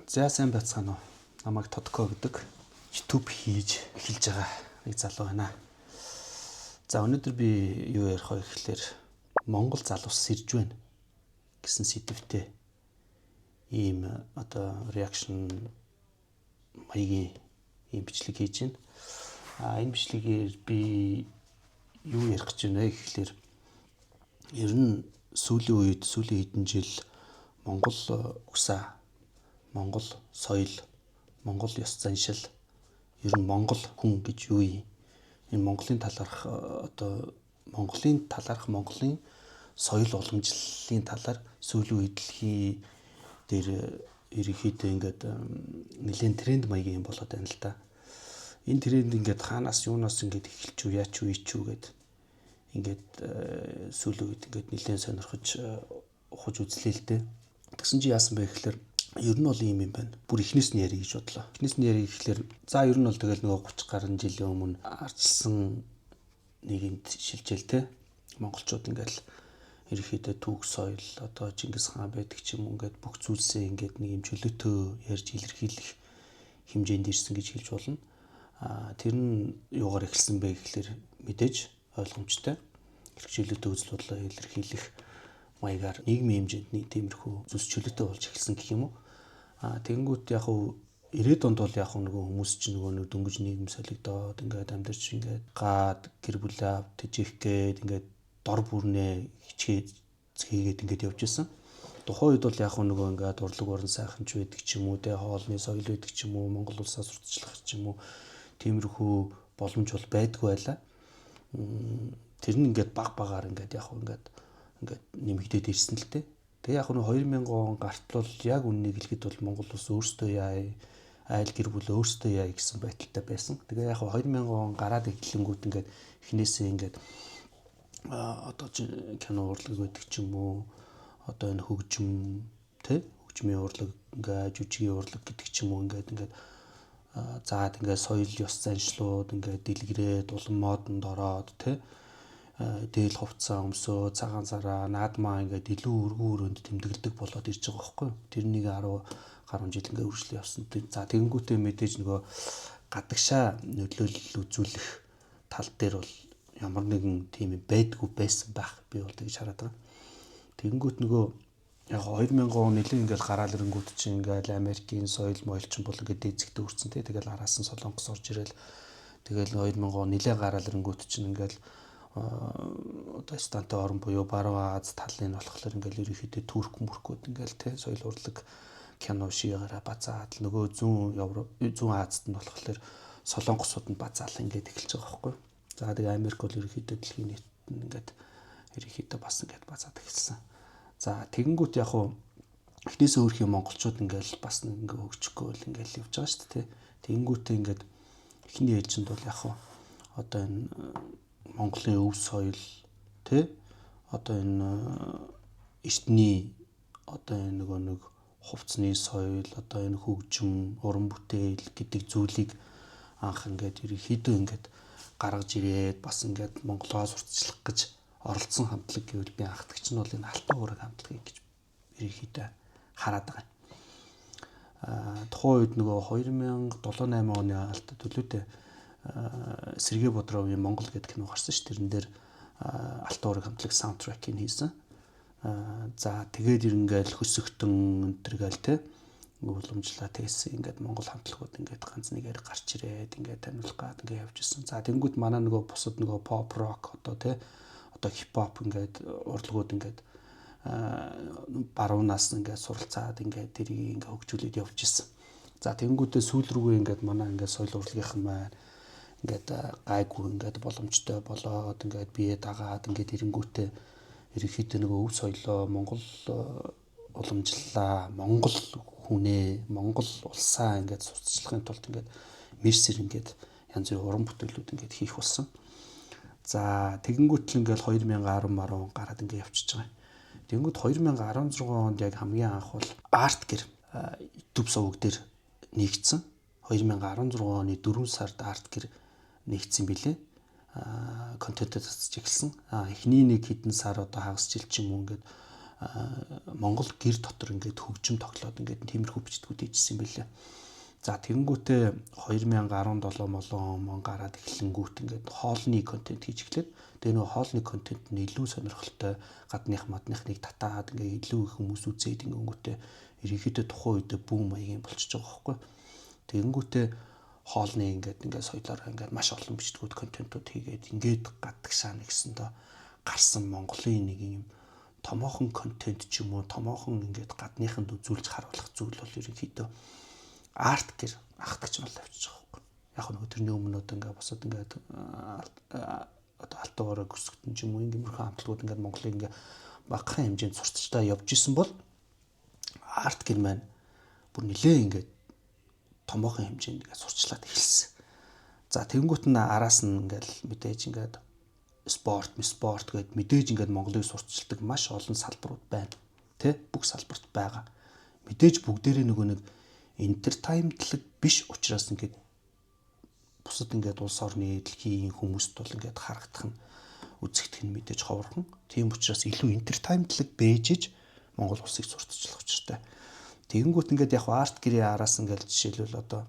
За сайн байцгаана уу. Намайг Тодко гэдэг YouTube хийж эхэлж байгаа нэг залуу байна. За өнөөдөр би юу ярих вэ гэхээр Монгол залуус сэрж байна гэсэн сэдвтэй ийм реакшн маягийн ийм бичлэг хийж байна. Энэ бичлэгээр би юу ярих гэж байна вэ гэхээр ер нь сүүлийн хэдэн жил Монгол угсаа, Монгол соёл, Монгол ёс заншил, ер нь Монгол хүн гэж юу юм? Энэ Монголын Монголын соёл уламжлалын талаар сүүлийн үед дэлхий дээр ерөнхийдөө ингээд нэлээд тренд маягийн юм болоод байна л да. Энэ тренд ингээд хаанаас юунаас ингээд эхэлж юу яач юу ич юу гэд ингээд сүүлийн үед ингээд нэлээд сонирхож ухаж үзлээ л дээ. Тэгсэн чи яасан бэ гэхээр ер нь бол ийм юм байна. Бүр эхнээс нь ярих гэж бодлоо. Эхнээс нь ярих гэхээр за ер нь бол тэгэл нөгөө 30 гаруй жилийн өмнө арчилсан нийгэмд шилжээл те. Монголчууд ингээл ерөнхийдөө түүх соёл одоо Чингис хаан байдаг ч юм уу ингээд бүх зүйлсээ ингээд нэг юм чөлөөтөө ярьж илэрхийлэх хэмжээнд ирсэн гэж хэлж болно. Тэр нь юугаар эхэлсэн бэ гэхээр мэдээж ойлгомжтой. Эрх чөлөөтөө үзэл бодлоо илэрхийлэх маягаар нийгмийн хэмжээнд нэг тиймэрхүү зүйлс чөлөөтэй болж эхэлсэн гэх юм уу. Тэгэнгүүт яг хуу 90-ад онд бол яг нөгөө хүмүүс чинь нөгөө дөнгөж нийгэм солигдоод ингээд амьдарч ингээд гад гэр бүлээ автжих гээд ингээд дор бүрнээ хичээгээд ингээд явж исэн. Тухайн үед бол яг нөгөө ингээд урлаг орон сайхан ч байдаг ч юм уу те хоолны соёл байдаг ч юм уу Монгол улсаас сурталчлах ч юм уу тиймэрхүү боломж бол байдгүй байлаа. Тэр нь ингээд багаар ингээд яг ингээд нэмэгдээд ирсэн л дээ. Тэгээ яг нь 2000 он гартлал яг үннийг хэлэхэд бол Монгол улс өөрсдөө яа айл гэр бүл өөрсдөө яа гэсэн байдалтай байсан. Тэгээ яг 2000 он гараад эхлэнгүүт ингээд эхнээсээ ингээд одоо кино урлаг байдаг ч юм уу одоо энэ хөгжим тэ хөгжмийн урлаг ингээд жүжигийн урлаг гэдэг ч юм уу ингээд заад ингээд соёл ёс заншлууд ингээд дэлгэрээд улам модонд ороод тэ дээл хувцас өмсөө цагаан сараа наадмаа ингээд илүү өргөн өрөөнд тэмдэглэдэг болоод ирж байгаа байхгүй. Тэрнийг 10 гаруй жил ингээд үргэлжлэн явсан. За тэгэнгүүтээ мэдээж нөгөө гадагшаа нөлөөлөл үзүүлэх тал дээр бол ямар нэгэн тийм байдгүй байсан байх би бол тэгж хараад байгаа. Тэгэнгүүт нөгөө яг 2000 он нэлээд ингээд гараал ирэнгүүт чинь ингээд Америкийн соёл моёлчин бол ингээд дээцэгтэй хүрсэн тий. Тэгэл араас нь Солонгос орж ирэл тэгэл 2000 он нэлээд гараал ирэнгүүт чинь ингээд одоо стантай орн буюу Баруун Аз талын болохоор ингээл ерөнхийдөө турк мөркүүд ингээл те соёл урлаг кино шигараа базаад нөгөө зүүн Азад нь болохоор солонгосууд нь базаал ингээд эхэлж байгаа байхгүй. За тэгээ Америк бол ерөнхийдөө дэлхийн нийт ингээд ерөнхийдөө бас ингээд базаад эхэлсэн. За тэгэнгүүт яг хуу эхнээсээ өөрх юм монголчууд ингээл бас ингээд хөгжихгүй бол ингээл явж байгаа шүү дээ. Тэгэнгүүтээ ингээд эхний ээлжинд бол яг хуу одоо энэ Монголын өв соёл тэ одоо энэ эртний одоо энэ нэг хувцсны соёл одоо энэ хөгжим уран бүтээл гэдэг зүйлийг анх ингээд ерөнхийдөө ингээд гаргаж ирээд бас ингээд Монголоо сурталчлах гэж оролцсон хамтлаг гэвэл би анхдагч нь бол энэ алтан уураг хамтлагийг гэж ерөнхийдөө хараад байгаа. Тухайн үед нөгөө 2007-8 оны алдаа төлөөтэй Сергей Бодровын Монгол гэдэг кино гарсан ш. Тэрэн дээр алтан уураг хамтлаг саундтрекийг хийсэн. За тэгээд ирэнгээл хөсөгтөн өнтэргээл те уламжлаа тэгсэн ингээд Монгол хамтлагууд ингээд ганц нэгээр гарч ирээд ингээд таниулах гад ингээд явж ирсэн. За тэнгууд манай нөгөө бусад нөгөө pop rock одоо те одоо хипхоп ингээд урлагууд ингээд баруунаас ингээд суралцаад ингээд тэрийг ингээд хөгжүүлээд явж ирсэн. За тэнгуудээ сүүл рүүгээ ингээд манай ингээд соёл урлагийнхан маань ингээд гайгүй ингээд боломжтой болоод ингээд бие дагаад ингээд эренгүүтээ ерөнхийдөө нөгөө өв соёлоо Монгол уламжлалаа Монгол хүнээ Монгол улсаа ингээд сурталчлахын тулд ингээд мерсэр ингээд янз бүрийн уран бүтээлүүд ингээд хийх болсон. За тэгэнгүүт л ингээд 2010 он гараад ингээд явчихж байгаа. Тэгэнгүүт 2016 онд яг хамгийн анх бол арт гэр YouTube суваг дээр нэгдсэн. 2016 оны 4 сард арт гэр нэгдсэн билээ. Контентэд цацж эхэлсэн. Эхний нэг хэдэн сар одоо хагас жил ч юм уу ингээд Монгол гэр дотор ингээд хөгжим тоглоод ингээд тиймэрхүү бичдгүүд хийжсэн юм байлаа. За тэгэнгүүтээ 2017 молон гараад эхлэнгүүт ингээд хоолны контент хийж эхлээд тэгээ нөгөө хоолны контент нь илүү сонирхолтой гадных мадныхныг татаад ингээд илүү их хүмүүс үзээд ингэнгүүтээ ерөнхийдөө тухайн үед бүүм маягийн болчихж байгаа байхгүй. Тэгэнгүүтээ хоолны ингээд соёлоор ингээд маш олон бичдгүүд контентууд хийгээд ингээд гадагшаана гэсэндээ гарсан Монголын нэг юм томоохон контент ч юм уу томоохон ингээд гадныханд үзүүлж харуулах зүйл бол ерөнхийдөө арт гэр ахтагч мал авчиж байгаа байхгүй. Яг нөгөө тэрний өмнө ингээд босоод ингээд одоо алтуугаараа өсгөтөн ч юм уу ингээмэрхэн хамтлагууд ингээд Монголыг ингээд багахан хэмжээнд сурталчилаа явж исэн бол арт гэр маань бүр нэлээ ингээд томоохон хэмжээнд ингээд сурчлаад эхэлсэн. За тэгэнгүүт нь араас нь ингээд мэдээж ингээд спорт гэд мэдээж ингээд Монголыг сурталчилдаг маш олон салбарууд байна. Тэ бүх салбарт байгаа. Мэдээж бүгдээрээ нөгөө нэг entertainment биш учраас ингээд бусад ингээд улс орны дэлхийн хүмүүст бол ингээд харагдах нь үзэгдэх нь мэдээж ховорхон. Тийм учраас илүү entertainment бэжж Монгол улсыг сурталчлах учиртай. Тэгэнгүүт ингээд яг арт гэрээ араас ингээд жишээлбэл одоо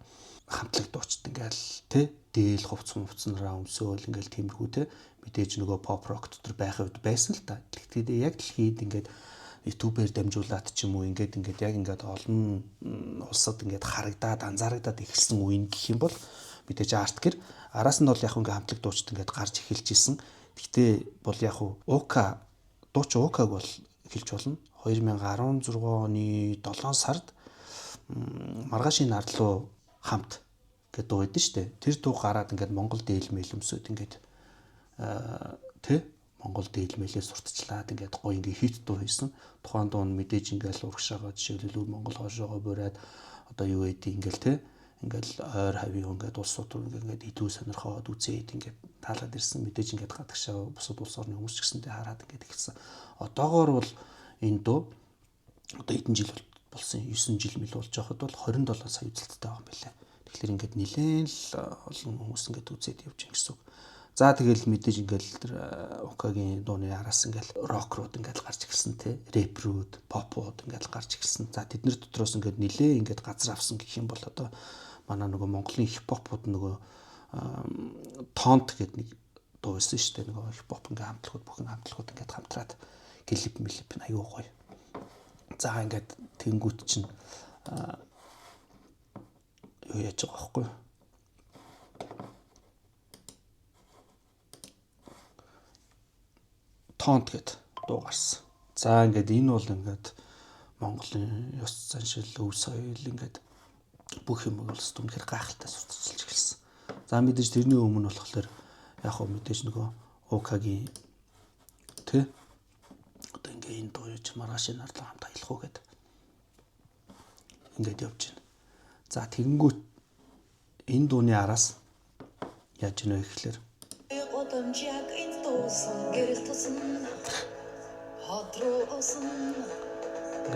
хамтлаг дуучид ингээд тэ дээл хувцснараа өмсөөл ингээд тиймэрхүү тэ мэдээж нөгөө pop rock дотор байх үед байсан л та. Тэгэхээр яг дэлхийд ингээд ютубээр дамжуулаад ч юм уу ингээд яг ингээд олон улсад ингээд харагдаад анзаарагдаад эхэлсэн үеийн гэх юм бол мэдээж арт гэр араас нь бол яг ингээд хамтлаг дуучид ингээд гарч эхэлж исэн. Гэхдээ бол яг уука дууч укаг бол эхэлж болно. 2016 оны 7 сард маргаашийн нарлуу хамт гэдэг дуу байдсан шүү дээ. Тэр дуу гараад ингээд Монгол дээлмэл өмсөд ингээд тэ Монгол дээлмэлээ сурталчлаад ингээд гоё ингээд хит дуу хийсэн. Тухайн дуу нь мэдээж ингээд урагшаага жишээлбэл Монгол хоошоогоо бураад одоо юу гэдэг ингээд тэ ингээд ойр хавийн ингээд улсууд руу ингээд илүү сонирхоод үзээд ингээд таалаад ирсэн. Мэдээж ингээд гадагшаа бусад улс орны хүмүүс ч гэсэнтэй хараад ингээд ихсэн. Одоогоор бол энэ дуу одоо хэдэн жил болсон 9 жил мэл болж байхад бол 27 сая үзэлттэй байгаа юм байна. Тэгэхээр ингээд нэлээд л олон хүмүүс ингээд үзээд явж байгаа гэсэн үг. За тэгэл мэдээж ингээд тэр укагийн дууны араас ингээд рокрууд ингээд гарч ирсэн те рэпрүүд, попууд ингээд гарч ирсэн. За тэднэр дотроос ингээд нэлээ ингээд газар авсан гэх юм бол одоо манай нөгөө Монголын хипхопууд нөгөө тонт гэдэг нэг дуу байсан шүү дээ. Нөгөө хипхоп ингээд хамтлагууд бүхэн хамтлагууд ингээд хамтраад клип аюу гоё. За ингээд тэнгүүт чинь юу яаж байгаа байхгүй. Тонт гэд дуу гарсан. За ингээд энэ бол ингээд Монголын ёс заншил, өв соёл ингээд бүх юм бол үнэхээр гайхалтай сурталчилж эхэлсэн. За мэдээж тэрний өмнө болохоор яг хөө мэдээж нөгөө укагийн тэ одоо ингээд энэ дуу ч маргаашийн нарлуу хамт аялах уу гэд ингээд явж байна. За тэгэнгүүт энэ дууны араас яаж гэнэ вэ гэхэлэр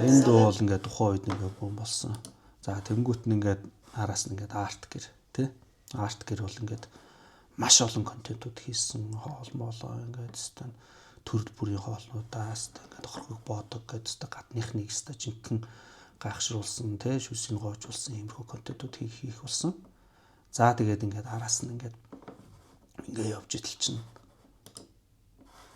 энэ дуу бол ингээд тухайн үед ингээд бүүн болсон. За тэгэнгүүт нь ингээд араас нь ингээд арт гэр тий арт гэр бол ингээд маш олон контентууд хийсэн. Хоол моолоо ингээд өстөн төрөл бүрийн хоолнуудаас ингээд хорхог боодог гэдэг гадныхныг өстө жинхэнэ гайхшруулсан тий шүсийн гоожулсан иймэрхүү контентууд хийх болсон. За тэгээд ингээд араас нь ингээд явж идэл чинь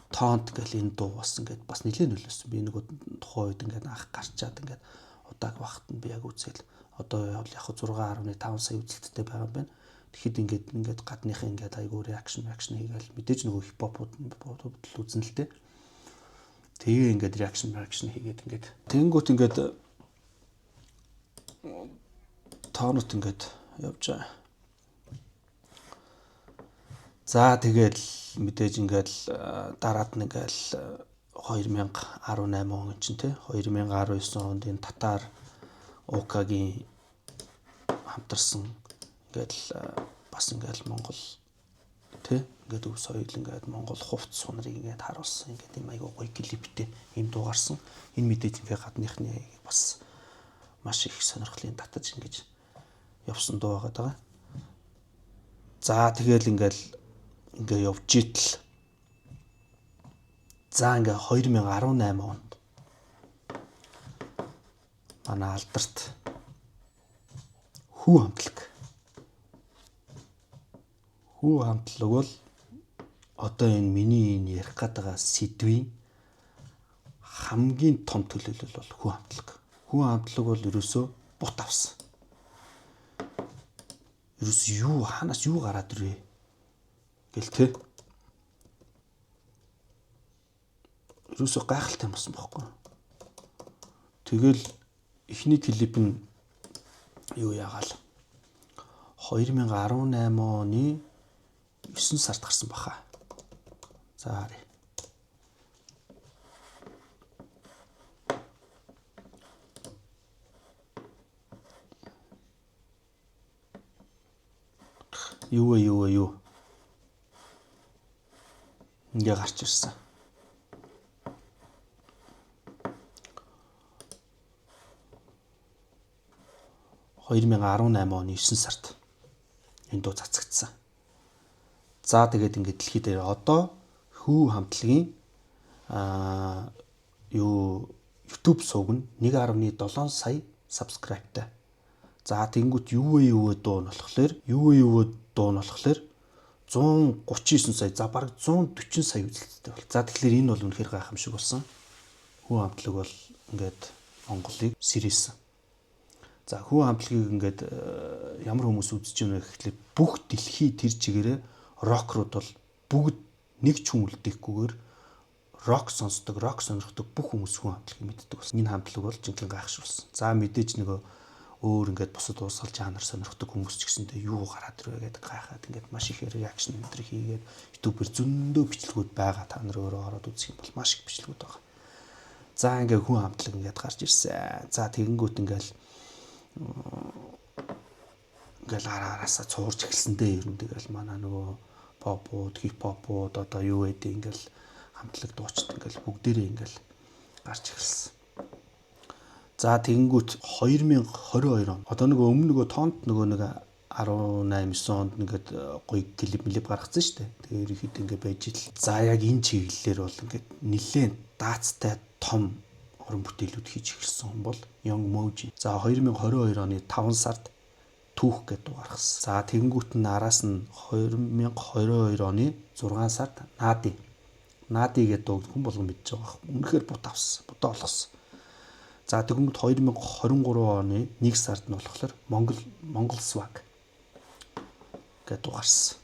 тонт гэл энэ дуу бас ингээд бас нэлээд нөлөөсөн. Би нөгөө тухайн үед ингээд анх гарчаад ингээд удааг багт нь би яг үзэл одоо яг 6.5 сая үзэлттэй байгаа юм байна. Тэгэхэд ингээд гадныхын ингээд айгуу реакшн хийгээл мэдээж нөгөө хипхопууд үзэн л дээ. Тэгээ ингээд реакшн хийгээд ингээд тэнгүүт ингээд тоонот ингээд явж байгаа. За тэгэл мэдээж ингээд дараад нь ингээд 2018 он чинь тий 2019 онд энэ татар укагийн хамтарсан ингээд бас ингээд Монгол тий ингээд өв соёл ингээд Монгол хувц сунрыг ингээд харуулсан ингээд юм айгуу гоё клиптэй юм дуу гарсан. Энэ мэдээж ингээд гадныхны бас маш их сонирхлын татаж ингэж явсан дуу байгаа. За тэгэл ингээд явж итэл за ингээ 2018 онд манай алдарт хүү хамтлаг. Хүү хамтлаг бол одоо энэ миний ярих гэдэг сэдвийн хамгийн том төлөөлөл бол хүү хамтлаг. Хүү хамтлаг бол ерөөсөө бут авсан. Ерөөс юу ханаас юу гараад ирвэ гэл тэ. Ерөөсөө гайхалтай юм болсон байхгүй. Тэгэл эхний клип нь юу яагаал 2018 оны 9 сард гарсан баха. За харъя. Юу. Ингээ гарч ирсэн. (2018 оны 9 сард энэ дуу цацагдсан. За тэгээд ингээд дэлхийд дээр одоо хүү хамтлагийн YouTube сувг нь 1.7 сая subscribe-тай. За тэнгуут юу дуу нь болохоор 139 сая, за бараг 140 сая үзэлттэй бол. За тэгэхээр энэ бол үнэхээр гайхамшиг болсон. Хүү хамтлаг бол ингээд Монголыг сэрээсэн. За хүү хамтлагийг ингээд ямар хүмүүс үзэж байна гэхлээр бүх дэлхий тэр чигээрээ рокрууд бол бүгд нэг ч хүн үлдэхгүйгээр рок сонсдог, рок сонирхдог бүх хүмүүс хүү хамтлагийг мэддэг болсон. Энэ хамтлаг бол жинхэнэ гайхшруулсан. За мэдээж нөгөө өөр ингээд бусад уусгал жанр сонирхдаг хүмүүс ч гэсэндээ юу гараад ирвэ гэдэг гайхаад ингээд маш их реакшн өндөр хийгээд YouTube-ээр зөндөө бичлэгүүд байгаа. Та нар өөрөө ороод үзэх юм бол маш их бичлэгүүд байгаа. За ингээд хүү хамтлаг ингээд гарч ирсэн. За тэгэнгүүт ингээл араасаа цуурч эхэлсэндээ ер нь тэгэл манай нөгөө попууд, хипхопууд одоо юу гэдэг ингээл хамтлаг дуучид ингээл бүгдээрээ ингээл гарч эхэлсэн. За тэгэнгүүт 2022 он одоо нөгөө өмнө нөгөө тонт нөгөө нэг 18-9 онд ингээд гоё клип гаргацсан шүү дээ. Тэгээ ерөөхдөө ингээд байж ил. За яг энэ чиглэлээр бол ингээд нэлээд даацтай том уран бүтээлүүд хийж эхэлсэн хүн бол Young Moji. За 2022 оны 5 сард Түүх гэдэг дуу гаргасан. За тэгэнгүүт нь араас нь 2022 оны 6 сард Нади гэдэг дуу хүн болгон мэдж байгаа. Үнэхээр бут авсан, бутаа болгосон. За тэгэнгүүт 2023 оны 1 сард нь болохоор Монгол Swag гэдэг дуу гарсан.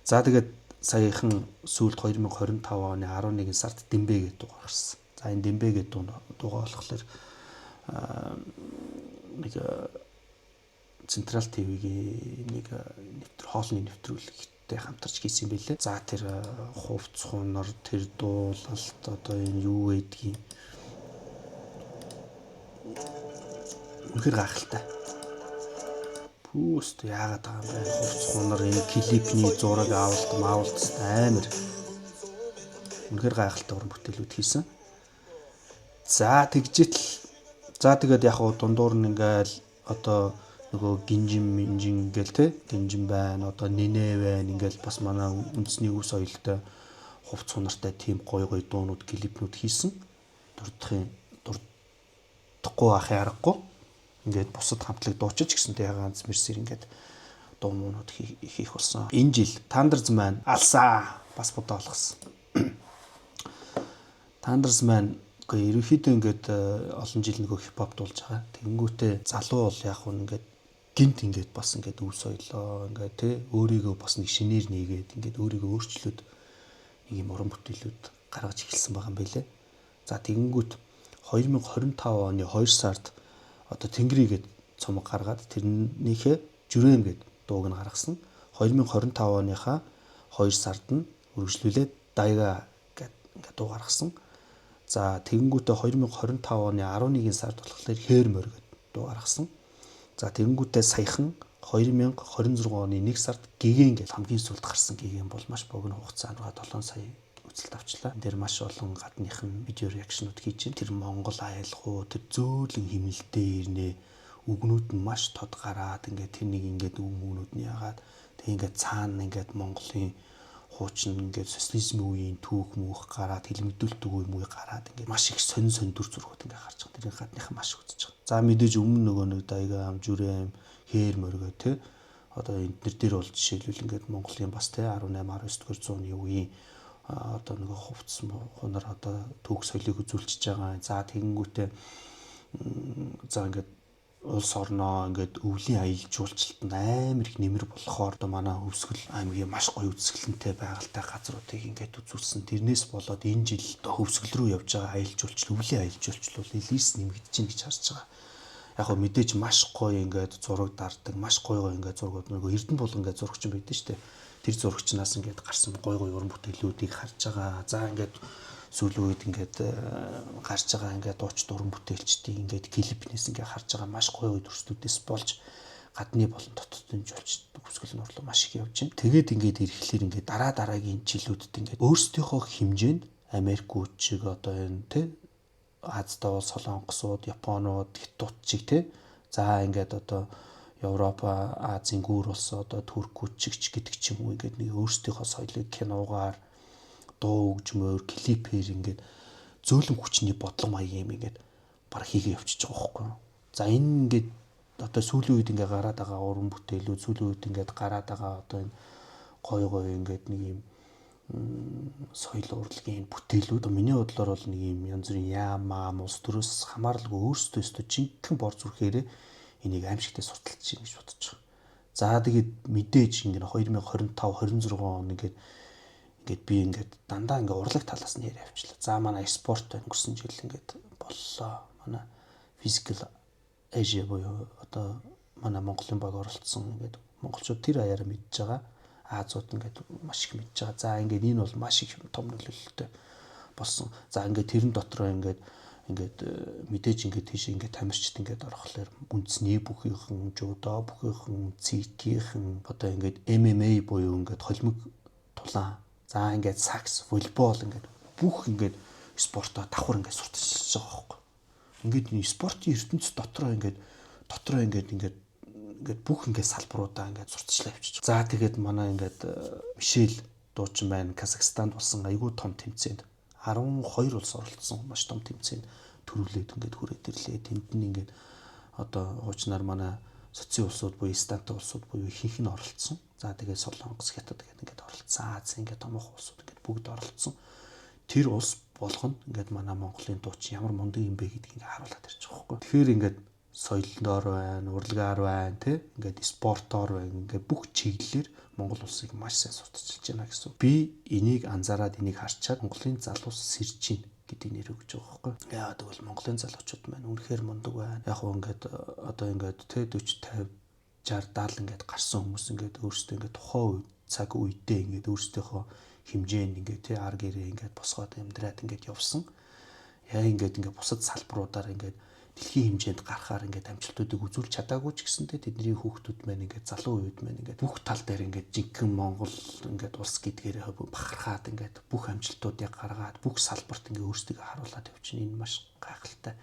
За тэгээд саяхан сүүлд 2025 оны 11 сард Дэмбэ гэдэг дуу гарсан. За энэ Дэмбэ гэдэг дуугаа болохоор нэг Централ ТV-гийн нэг хоолны нэвтрүүлэгтэй хамтарч хийсэн юм билээ. За тэр хувцс хунар, тэр дуулалт одоо энэ юу гэдгийг үнэхээр гайхалтай. Пүүст яагаад байгаа юм бэ? Хувцс хунар энэ клипний зураг авалт амар үнэхээр гайхалтай уран бүтээлүүд хийсэн. За тэгээд яг хуу дундуур нь ингээл одоо нөгөө гинжин гээл те гинжин байна, одоо нинэ байна, ингээл бас манай үндэсний үс соёлтой хувцс хунартай тийм гоё дуунууд клипнүүд хийсэн. Дурдахгүй ахын аргагүй. Ингээд бусад хамтлаг дуучиж гэсэнтэй ганц мэрсэр ингээд дуу муунууд хийх болсон. Энэ жил Thunders Man алсаа бас бодоо болгосон. Thunders Man ерөнхийдөө ингээд олон жил нөгөө хипхоп дуулж байгаа. Тэнгүүтээ залуу бол яг нь ингээд гинт ингээд бас ингээд өв соёлоо ингээд тий өөрийгөө бас нэг шинээр нээгээд ингээд өөрийгөө өөрчлөөд нэг юм уран бүтээлүүд гаргаж эхэлсэн байгаа юм байлээ. За тэгэнгүүт 2025 оны 2 сард одоо Тэнгэрий гээд цомог гаргаад тэрнийхээ Жүрэм гээд дууг нь гаргасан. 2025 оныхаа 2 сард нь үргэлжлүүлээд Дайга гээд ингээд дуу гаргасан. За тэгэнгүүтээ 2025 оны 11 сард болохоор Хээрмөр гээд дуу гаргасан. За тэгэнгүүтээ саяхан 2026 оны 1 сард Гэгэн гэж хамгийн сүүлд гарсан Гэгэн бол маш богино хугацаанд 7 сая үзэлт авчлаа. Тэр маш олон гадныхан видео реакшнууд хийж байна. Тэр Монгол аялахуу, тэр зөөлөн химнэлтэй ирнэ. Үгнүүд нь маш тод гараад ингээд тэрнийг ингээд үгнүүд нь яагаад тэг ингээд цаана ингээд Монголын хуучин ингээд социализмын үеийн түүх мөх гараад хэлмэгдүүлэлт үгүй мүү гараад ингээд маш их сонь дүр зургууд ингээд гарч байгаа. Тэрийн гадныхан маш үзэж байгаа. За мэдээж өмнө нөгөө нэг даяга ам жүрэм хээр мөргөө те одоо эднэр дээр бол жишээлбэл ингээд Монголын бас те 18 19-р зууны үеийн одоо нөгөө хувцс хунаар одоо төгс соёлыг үзүүлчихэж байгаа. За тэгэнгүүтээ за ингээд улс орноо ингээд өвлийн аялал жуулчлалт амар их нэмэр болохоор одоо манай Хөвсгөл аймгийн маш гоё үзэсгэлэнтэй байгальтай газруудыг ингээд үзүүлсэн. Тэрнээс болоод энэ жил одоо Хөвсгөл рүү явж байгаа аялал жуулчлал, өвлийн аялал жуулчлал бол илэрс нэмэгдэж байна гэж харж байгаа. Яг хөө мэдээж маш гоё ингээд зураг дардаг, маш гоё ингээд зургууд нөгөө Эрдэнэ булган ингээд зурагч юм байдэн штэ. Тэр зурагчнаас ингээд гарсан гоё уран бүтээлүүдийг харж байгаа. За ингээд сүүлийн үед ингээд гарч байгаа ингээд дууч дуран бүтээлчдийг ингээд клипнээс ингээд харж байгаа маш гоё дүрслүүдээс болж гадны болон дотоодын жуулч Хөвсгөл нь орлоо маш их явж байна. Тэгээд ингээд ирэхлээр ингээд дараагийн жилүүдэд ингээд өөрсдийнхөө хэмжээнд Америкууд чиг одоо энэ тэ Азад бол Солонгосууд, Японууд, Хятад чиг те. За ингээд одоо Европ, Азийн гүүр улс одоо Туркууд чигч гэдэг ч юм уу ингээд нэг өөрсдийнхөө соёлыг киногаар дуу хөгжмөөр клипээр ингээд зөөлөн хүчний бодлого маяг юм ингээд баг хийгээ явчихж байгаа байхгүй. За энэ ингээд одоо сүүлийн үед ингээд гараад байгаа уран бүтээлүүд сүүлийн үед ингээд гараад байгаа одоо энэ гоё ингээд нэг юм соёл урлагийн бүтээлүүд миний бодлоор бол нэг юм янз бүрийн яам улс төрөөс хамааралгүй өөрсдөө өстө жинхэнэ бор зүрхээрээ энийг аимшигтай сурталчилж чинь гэж бодож байгаа. За тэгээд мэдээж ингээд 2025 26 он ингээд би ингээд дандаа ингээд урлаг талаас нь яриа авчлаа. За манай спорт өнгөрсөн жил ингээд боллоо. Манай физикал Asia буюу одоо манай Монголын баг оролцсон ингээд монголчууд тэр аяараа мэдж байгаа. Азууд ингээд маш их мэдж байгаа. За ингээд энэ бол маш их том нөлөөлөлтөй болсон. За ингээд тэрэн дотроо ингээд мэдээж ингээд тийш ингээд тамирчид ингээд орохлоор үндэсний бүхийнхэн жудо бүхийнхэн цикийнхэн одоо ингээд MMA буюу ингээд холимог тулаан за ингээд сакс волейбол ингээд бүх ингээд спортоо давхар ингээд сурталчилж байгаа байхгүй. Ингээд энэ спортын ертөнц дотроо ингээд бүх ингээд салбаруудаа ингээд сурталчлаа явчих. За тэгээд манай ингээд Мишель дуучин байна. Казахстанд болсон айгүй том тэмцээнд 12 улс оролцсон маш том тэмцээнд төрүүлээд ингээд хүрээд ирлээ. Тэнд нь ингээд одоо хуучнаар манай социо улсууд буюу станта улсууд буюу ихэнх нь оролцсон. За тэгээд Солонгос, Хятад гэдэг ингээд оролцсон. Аз ингээд томоохон улсууд ингээд бүгд оролцсон. Тэр улс болгоно ингээд манай Монголын дуучин ямар мундаг юм бэ гэдгийг ингээд харуулад ирж байгаа байхгүй. Тэгэхээр ингээд соёлдоор байна, урлагаар байна, тэ ингээд спортоор байна. Ингээд бүх чиглэлээр Монгол улсыг маш сайн сурталчилж байна гэсэн. Би энийг анзаараад энийг харчаад Монголын залуус сэрж чинь гэдэг нэр өгч байгаа байхгүй. Яа тэгвэл Монголын залуучууд маань үнэхээр мундаг байна. Яг хөө ингээд одоо ингээд тэ 40 50 60 70 ингээд гарсан хүмүүс ингээд өөрсдөө ингээд тухайн цаг үедээ ингээд өөрсдийнхөө хэмжээнд ингээд тэ ар гэрээ ингээд босгоод амьдраад ингээд явсан. Яа ингээд бусад салбаруудаар ингээд дэлхийн хэмжээнд гарахаар ингээд амжилтуудыг үзүүлж чадаагүй ч гэсэндээ тэдний хүүхдүүд маань ингээд залуу үед маань ингээд бүх тал дээр ингээд жинхэнэ Монгол ингээд улс гэдгээрээ бахархаад ингээд бүх амжилтуудыг гаргаад бүх салбарт ингээд өөрсдөө харуулад явчихна. Энэ маш гайхалтай,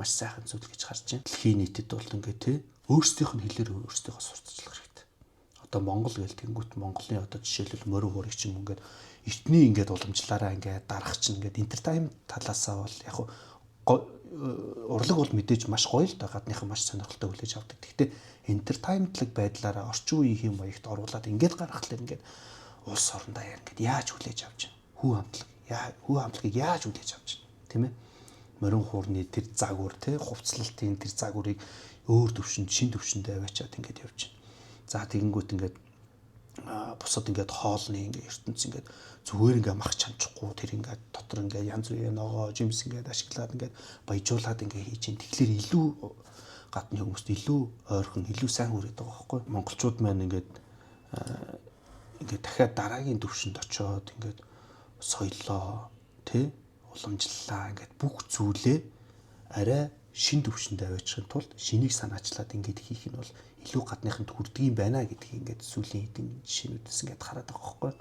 маш сайхан зүйл гэж харж байна. Дэлхийн нийтэд бол ингээд тэ өөрсдийнх нь хэлээр өөрсдийгөө сурталчлах хэрэгтэй. Одоо Монгол гэл тэнгуут Монголын одоо жишээлбэл морин хуурыг ч юм ингээд эртний ингээд уламжлаараа ингээд дарах чинь ингээд entertainment талаасаа бол яг урлаг бол мэдээж маш гоё л да гадныхан маш сонирхолтой хүлээж авдаг. Гэхдээ entertainment-лэг байдлаараа орчин үеийн юм маягт оруулаад ингээд гаргахлаар ингээд улс орондоо яа ингээд яаж хүлээж авч байна. Хүү хамтлагыг яаж хүлээж авч байна. Тийм ээ. Морин хуурны тэр загвар тий хувцлалтын тэр загварыг өөр төвшөнд шин төвшөндөө аваачаад ингээд явж байна. За тэгэнгүүт ингээд бусад ингээд хоолны ингээд ертөнц ингээд зүгээр ингээд мах чанчихгүй тэр ингээд дотор ингээд янз бүрийн ногоо жимс ингээд ашиглаад ингээд баяжуулаад ингээд хийж ин тэгэхээр илүү гадны хүмүүст илүү ойрхон илүү сайн хүрээд байгаа байхгүй. Монголчууд маань ингээд дахиад дараагийн төвшөнд очиод ингээд соёлоо тий уламжлалаа ингээд бүх зүйлээ арай шин төвшөнд аваачихын тулд шинийг санаачлаад ингээд хийх нь бол илүү гадныханд хүрдэг юм байна гэдгийг ингээд сүүлийн хэдийн жишээнүүдээс ингээд хараад байгаа байхгүй.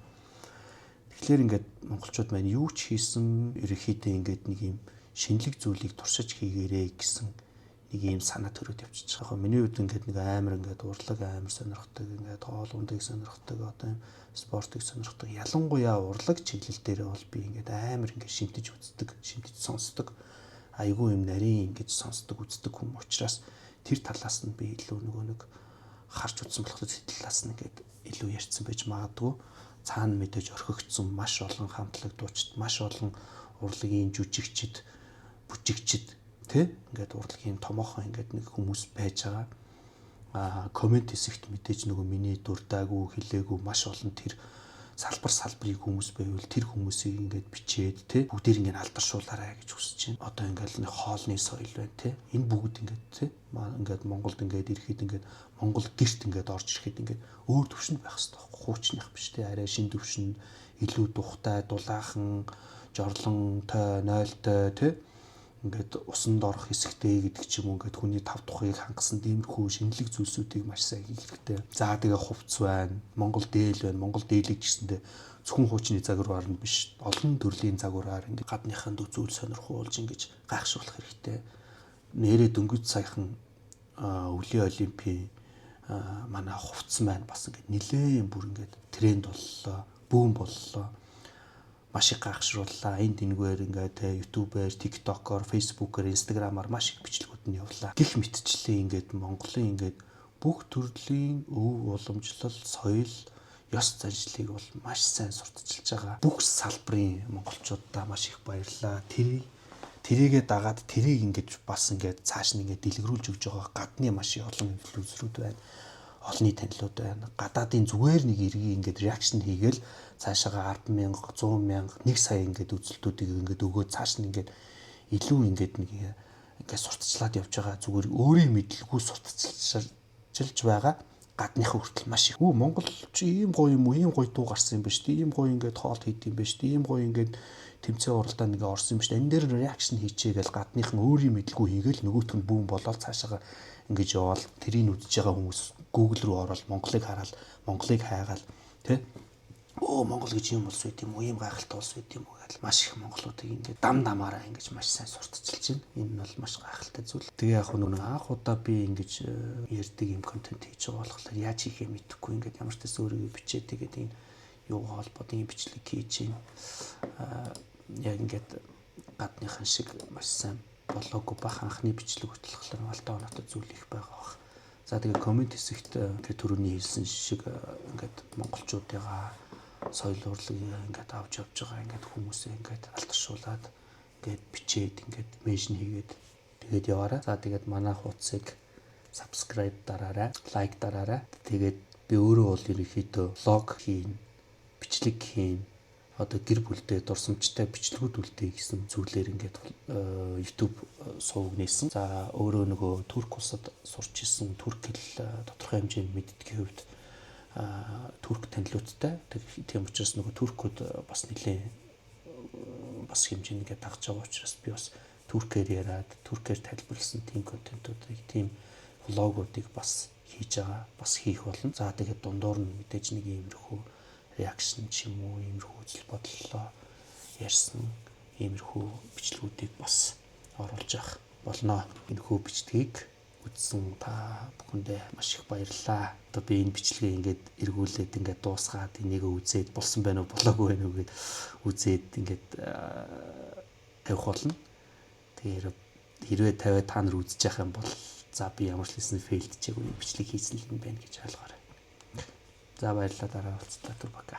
Тэгэхээр ингээд монголчууд маань юу ч хийсэн ерөнхийдөө ингээд нэг юм шинэлэг зүйлийг туршиж хийгээрэй гэсэн нэг юм санаа төрөөд явчихж байгаа. Миний хувьд ингээд нэг амар ингээд урлаг амар сонирхдаг ингээд хоол ундыг сонирхдаг одоо юм спортыг сонирхдаг. Ялангуяа урлаг чиглэл дээр бол би ингээд амар ингээд шинтэж үздэг, шинтэж сонсдог. айгүй юм нарийн ингэж сонсдог үздэг хүм учраас тэр талаас нь би илүү нөгөө нэг харж үзсэн болохоор тэр талаас нь ингээд илүү ярьсан байж магадгүй. Цаана мэдээж орхигдсон маш олон хамтлаг дуучид, маш олон урлагийн жүжигчид, бүжигчид тий ингээд урлагийн томоохон ингээд нэг хүмүүс байж байгаа. Комент хэсэгт мэдээж нөгөө миний дурдаагүй, хэлээгүй маш олон тэр салбарыг хүмүүс байвал тэр хүмүүсийг ингээд бичээд тий бүгдийг ингээд алдаршуулаарай гэж хүсэж байна. Одоо ингээд нэг хоолны соёл байна тий. Энэ бүгд ингээд тий ингээд Монголд ингээд ирэхэд ингээд Монгол гэрт ингээд орж ирэхэд ингээд өөр төвшөнд байх хэрэгтэй байхгүй хуучных биш тий арай шин төвшин илүү тухтай дулаахан жорлонтой 0-той тий ингээд усанд орох хэсэгтэй гэдэг ч юм уу ингээд хүний тав тухыг хангасан тиймэрхүү шинэлэг зүйлсүүдийг маш сайн хийх хэрэгтэй. За тэгээ хувцс байна, Монгол дээл байна. Монгол дээлийг гэсэндээ зөвхөн хуучны загвараар нь биш, олон төрлийн загвараар ингээд гадныханд үзүүл сонирхуулж ингэж гайхшруулах хэрэгтэй. Нэрээ дөнгөж саяхан өвлийн олимпийн манай хувцс маань бас ингээд нилээн бүр ингээд тренд боллоо, бүүн боллоо. Маш их гайхшрууллаа. Энд энэгээр ингээд YouTube-ээр, TikTok-оор, Facebook-оор, Instagram-аар маш их бичлэгүүд нь явлаа. Гэх мэтчлээ ингээд Монголын ингээд бүх төрлийн өв уламжлал, соёл, ёс заншлыг бол маш сайн сурталчилж байгаа. Бүх салбарын монголчуудаа маш их баярлалаа. Тэрийгээ дагаад тэрийг ингээд бас ингээд цааш нь ингээд дэлгэрүүлж өгж байгаа гадны маш их олон инфлюенсерүүд байна. Олонний танилуд байна. Гадаадын зүгээр нэг иргий ингээд реакшн хийгээл цаашаага 10,000, 100,000, 1 сая ингээд үзэлтүүдийг ингээд өгөөд цааш нь ингээд илүү ингээд нэг ингээд сурталчлаад явж байгаа зүгээр өөрийн мэдлгүй сурталчилж байгаа гадныхан хүртэл маш их. Монгол чи ийм гоё юм уу? Ийм гоё дуу гарсан юм ба шүү дээ. Ийм гоё ингээд хоол хийд юм ба шүү дээ. Ийм гоё ингээд тэмцээн уралдаанд ингээд орсон юм шүү дээ. Энэ дээр реакшн хийчихээл гадныхан өөрийн мэдлгүй хийгээл нөгөөтг нь бүүн болоод цаашаага ингэж яваал тэрийг үзэж байгаа хүмүүс Google руу ороод Монголыг хараад Монголыг хайгаал тий Монгол гэж юм улс байт юм уу ийм гайхалтай улс байт юм уу гэж маш их монголуудыг ингээд дам дамаараа ингэж маш сайн сурталчилж байна. Энэ нь бол маш гайхалтай зүйл. Тэгээ яг нэг анх удаа би ингэж ярьдаг юм контент хийж байгаа болохоор яаж хийхээ мэдэхгүй ингээд ямар ч төс өөрийгөө бичээд тэгээд энэ юу холбоотой юм бичлэг хийж байна. Яг ингээд гадныхан шиг маш сайн болоогүй бах анхны бичлэг хөтлөхлөр алдаа оноотой зүйл их байгаа бах. За тэгээ комент хэсэгт ингээд түрүүний хэлсэн шиг ингээд монголчуудыгаа соёл урлагийг ингээд авч явж байгаа ингээд хүмүүсээ ингээд алдаршуулад ингээд бичээд ингээд меншн хийгээд тэгээд яваарай. За тэгээд манай хуудсыг subscribe дараарай, лайк дараарай. Тэгээд би өөрөө бол ерөнхийдөө влог хийн, бичлэг хийн, одоо гэр бүлдээ дурсамжтай бичлэгүүд үлдээ гэсэн зүйлээр ингээд YouTube сувг нээсэн. За өөрөө нөгөө Турк улсад сурч исэн турк хэл тодорхой хэмжээнд мэддгийн хувьд турк танилууттай. Тийм учраас нөгөө туркууд бас нэлээ бас хэмжээнд ингээд дагж байгаа учраас би бас туркээр яриад, туркээр тайлбарласан тийм контентуудыг, тийм влогуудыг бас хийж байгаа, бас хийх болно. За тэгээд дундуур нь мэдээж нэг иймэрхүү реакшн ч юм уу, иймэрхүү үзэл бодлоо ярьсан иймэрхүү бичлэгүүдийг бас оруулж явах болно. Энэхүү бичлэгийг үзсэн та бүхэндээ маш их баярлалаа. Одоо би энэ бичлэгээ ингээд эргүүлээд ингээд дуусгаад энийг үзээд болсон байна уу, болоогүй байна уу гэд үзээд ингээд тавих болно. Тэгэхээр хэрвээ тавиад та нар үзэж явах юм бол за би ямар ч хэлсэн фейлдчихээгүй бичлэг хийсэн юм байна гэж ойлгоорой. За баярлалаа, дараа уулзлаа, түр бака.